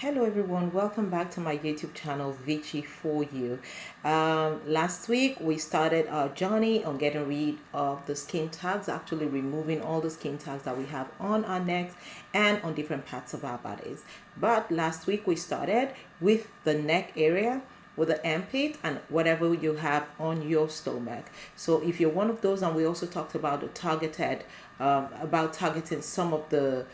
Hello everyone, welcome back to my YouTube channel Vichy for you. Last week we started our journey on getting rid of the skin tags, actually removing all the skin tags that we have on our necks and on different parts of our bodies. But last week we started with the neck area, with the armpit, and whatever you have on your stomach. So if you're one of those, and we also talked about about targeting some of the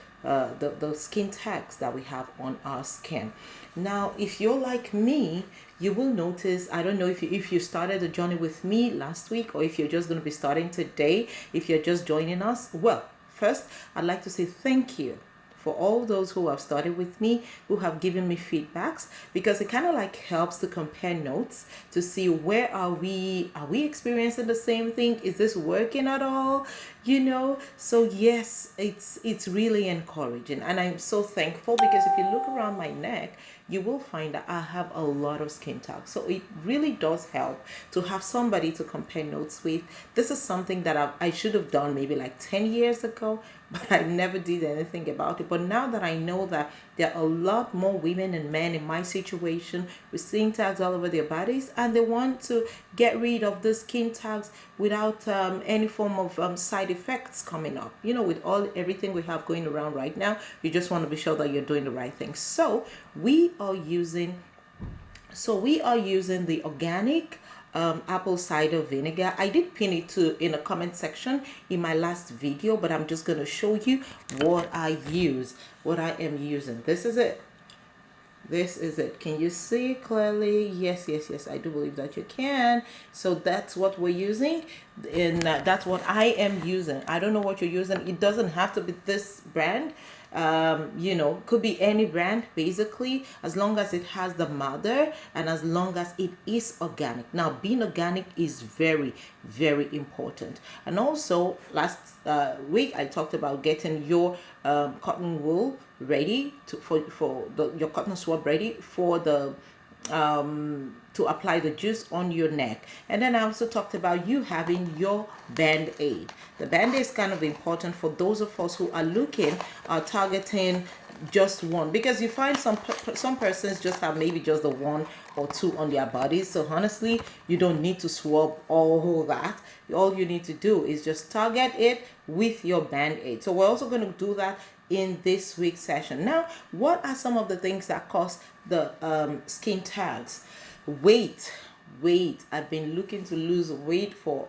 skin tags that we have on our skin. Now, if you're like me, you will notice, I don't know if you started the journey with me last week or if you're just going to be starting today, if you're just joining us. Well, first, I'd like to say thank you for all those who have started with me, who have given me feedbacks, because it kind of like helps to compare notes to see where are we experiencing the same thing, is this working at all, so yes, it's really encouraging, and I'm so thankful, because if you look around my neck, you will find that I have a lot of skin tags. So it really does help to have somebody to compare notes with. This is something that I should have done maybe like 10 years ago, but I never did anything about it. But now that I know that there are a lot more women and men in my situation with skin tags all over their bodies, and they want to get rid of the skin tags without any form of side effects coming up. With everything we have going around right now, you just want to be sure that you're doing the right thing. So we are using the organic apple cider vinegar. I did pin it in a comment section in my last video, but I'm just going to show you what I am using. This is it. Can you see clearly? Yes, I do believe that you can. So that's what we're using, and that's what I am using. I don't know what you're using. It doesn't have to be this brand. Could be any brand, basically, as long as it has the mother and as long as it is organic. Now, being organic is very, very important. And also, last week I talked about getting your cotton wool ready your cotton swab ready for the to apply the juice on your neck. And then I also talked about you having your band-aid. The band-aid is kind of important for those of us who are targeting just one, because you find some persons just have maybe just the one or two on their bodies. So honestly, you don't need to swab all that. All you need to do is just target it with your band-aid. So we're also going to do that in this week's session. Now, what are some of the things that cause the skin tags? Weight. I've been looking to lose weight for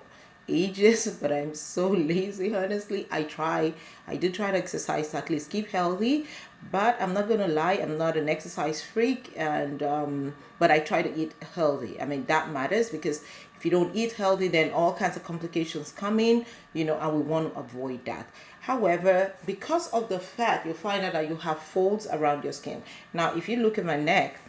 ages, but I'm so lazy. Honestly, I do try to exercise to at least keep healthy, but I'm not gonna lie, I'm not an exercise freak, and but I try to eat healthy. I mean, that matters, because if you don't eat healthy, then all kinds of complications come in, and we want to avoid that. However, because of the fat, you'll find out that you have folds around your skin. Now, if you look at my neck,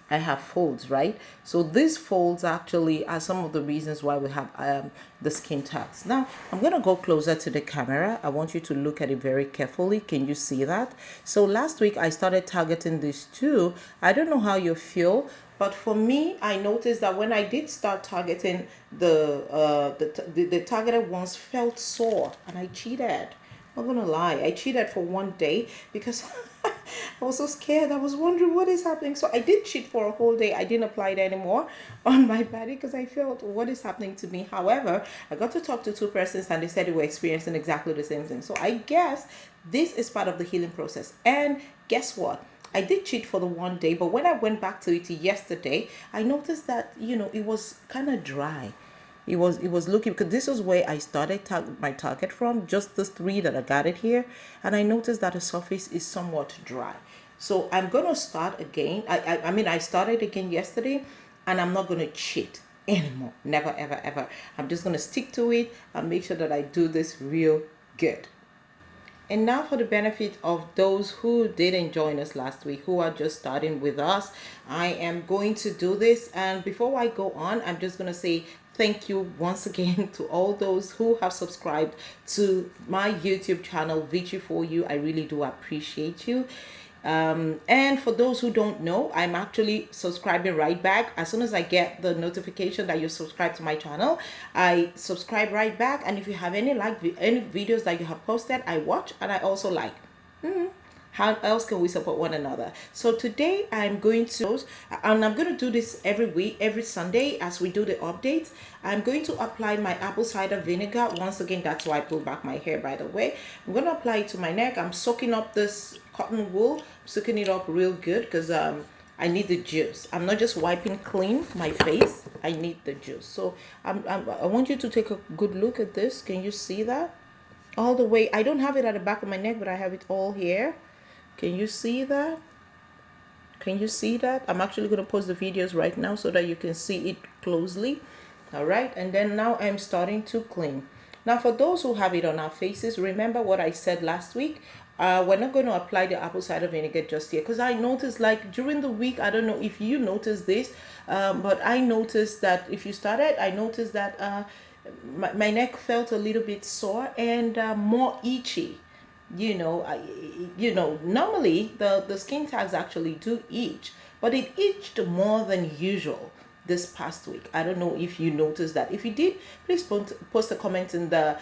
I have folds, right? So these folds actually are some of the reasons why we have the skin tags. Now, I'm going to go closer to the camera. I want you to look at it very carefully. Can you see that? So last week I started targeting these two. I don't know how you feel, but for me, I noticed that when I did start targeting the targeted ones felt sore, and I cheated. I'm not gonna lie, I cheated for one day because I was so scared. I was wondering what is happening. So I did cheat for a whole day. I didn't apply it anymore on my body because I felt what is happening to me. However, I got to talk to two persons and they said they were experiencing exactly the same thing. So I guess this is part of the healing process. And guess what? I did cheat for the one day, but when I went back to it yesterday, I noticed that, it was kind of dry. It was looking, because this is where I started my target from, just the three that I got it here, and I noticed that the surface is somewhat dry. So I'm gonna start again. I started again yesterday, and I'm not gonna cheat anymore. Never, ever, ever. I'm just gonna stick to it and make sure that I do this real good. And now, for the benefit of those who didn't join us last week, who are just starting with us, I am going to do this. And before I go on, I'm just going to say thank you once again to all those who have subscribed to my YouTube channel, Vichy for You. I really do appreciate you. And for those who don't know, I'm actually subscribing right back. As soon as I get the notification that you subscribe to my channel, I subscribe right back. And if you have any videos that you have posted, I watch and I also like. How else can we support one another? So today I'm going to, and I'm going to do this every week, every Sunday as we do the updates. I'm going to apply my apple cider vinegar. Once again, that's why I pull back my hair, by the way. I'm going to apply it to my neck. I'm soaking up this cotton wool, soaking it up real good because I need the juice. I'm not just wiping clean my face. I need the juice. So I want you to take a good look at this. Can you see that? All the way. I don't have it at the back of my neck, but I have it all here. Can you see that? Can you see that? I'm actually going to post the videos right now so that you can see it closely. All right. And then now I'm starting to clean. Now, for those who have it on our faces, remember what I said last week. We're not going to apply the apple cider vinegar just yet because I noticed, like, during the week, I don't know if you noticed this, but I noticed that if you started, I noticed that my neck felt a little bit sore and more itchy. Normally the skin tags actually do itch, but it itched more than usual this past week. I don't know if you noticed that. If you did, please post a comment in the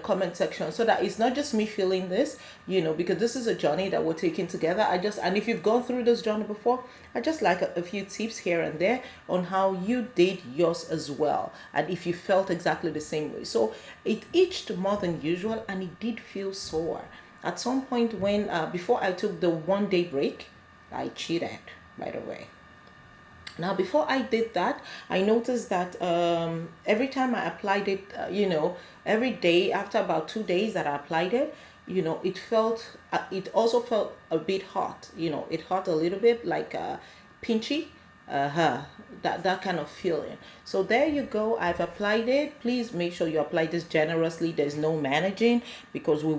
comment section so that it's not just me feeling this, because this is a journey that we're taking together. And if you've gone through this journey before, I just like a few tips here and there on how you did yours as well, and if you felt exactly the same way. So it itched more than usual and it did feel sore at some point when before I took the 1 day break. I cheated, by the way. Now, before I did that, I noticed that every time I applied it, every day after about 2 days that I applied it, it also felt a bit hot. It hurt a little bit, like pinchy, that kind of feeling. So there you go. I've applied it. Please make sure you apply this generously. There's no managing because we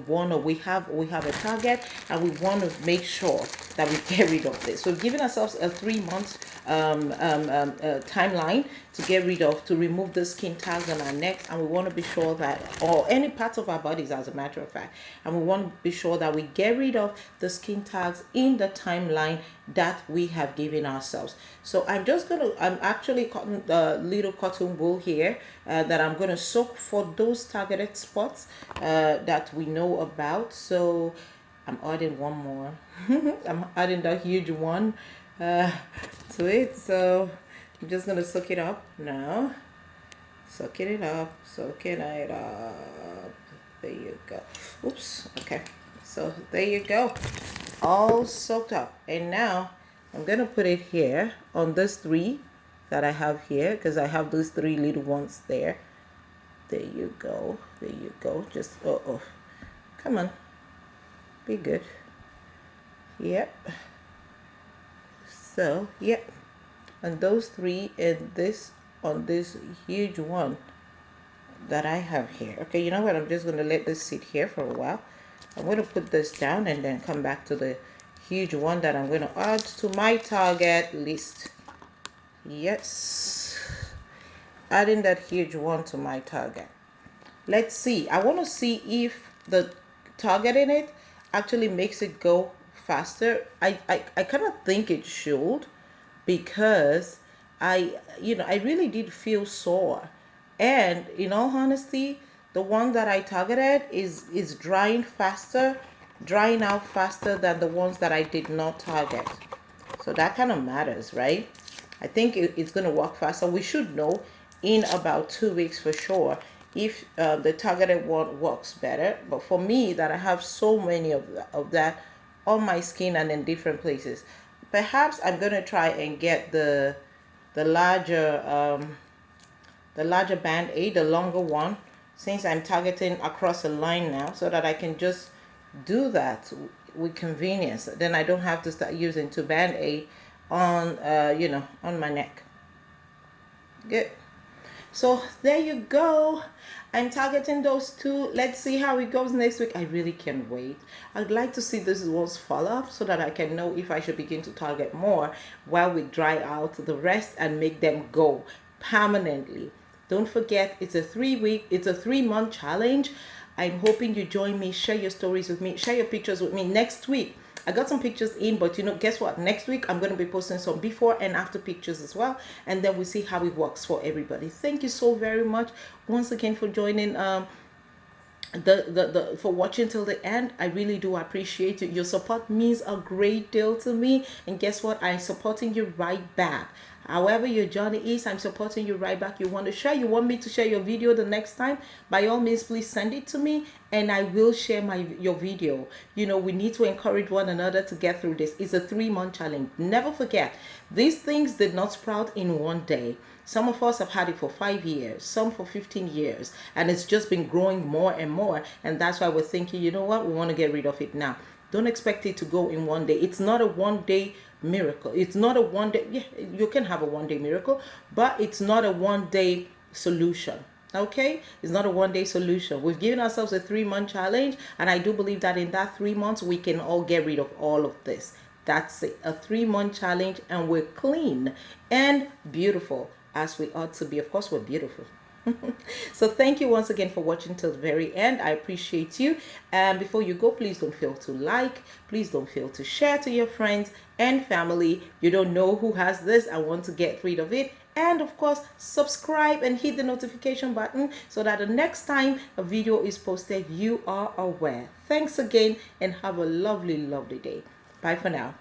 have a target and we want to make sure that we get rid of this. So we've given ourselves a 3 month timeline to remove the skin tags on our neck, and we want to be sure that, or any parts of our bodies as a matter of fact, and we want to be sure that we get rid of the skin tags in the timeline that we have given ourselves. So I'm actually cutting the little cotton wool here that I'm going to soak for those targeted spots that we know about. So I'm adding one more. I'm adding that huge one to it. So I'm just going to soak it up now. Soaking it up. There you go. Oops. Okay. So there you go. All soaked up. And now I'm going to put it here on this 3 that I have here because I have those 3 little ones there. There you go. There you go. Just, come on. Be good. Yep. So, yep. And those 3 and this on this huge one that I have here. Okay, you know what? I'm just going to let this sit here for a while. I'm going to put this down and then come back to the huge one that I'm going to add to my target list. Yes. Adding that huge one to my target. Let's see. I want to see if the target in it actually makes it go faster. I kind of think it should, because I really did feel sore, and in all honesty, the one that I targeted is drying out faster than the ones that I did not target. So that kind of matters, right? I think it's going to work faster. We should know in about 2 weeks for sure if the targeted one works better. But for me, that I have so many of that on my skin and in different places, perhaps I'm going to try and get the larger band-aid, the longer one, since I'm targeting across a line now, so that I can just do that with convenience. Then I don't have to start using 2 band-aid on on my neck. Good. So there you go. I'm targeting those 2. Let's see how it goes next week. I really can't wait. I'd like to see these ones fall off so that I can know if I should begin to target more while we dry out the rest and make them go permanently. Don't forget, it's a 3-month challenge. I'm hoping you join me. Share your stories with me. Share your pictures with me next week. I got some pictures in, but guess what? Next week, I'm going to be posting some before and after pictures as well. And then we'll see how it works for everybody. Thank you so very much once again for joining for watching till the end. I really do appreciate it. Your support means a great deal to me, and guess what, I'm supporting you right back. However your journey is, I'm supporting you right back. You want to share, you want me to share your video the next time, by all means please send it to me and I will share your video. You know, we need to encourage one another to get through this. It's a 3-month challenge. Never forget, these things did not sprout in one day. Some of us have had it for 5 years, some for 15 years, and it's just been growing more and more. And that's why we're thinking, you know what, we want to get rid of it now. Don't expect it to go in one day. It's not a one day miracle. It's not a one day, yeah, you can have a one day miracle, but it's not a one day solution. Okay, it's not a one day solution. We've given ourselves a 3-month challenge, and I do believe that in that 3 months we can all get rid of all of this. That's it, a 3-month challenge, and we're clean and beautiful as we ought to be. Of course, we're beautiful. So thank you once again for watching till the very end. I appreciate you. And before you go, please don't fail to like, please don't fail to share to your friends and family. You don't know who has this and want to get rid of it. And of course, subscribe and hit the notification button so that the next time a video is posted, you are aware. Thanks again and have a lovely, lovely day. Bye for now.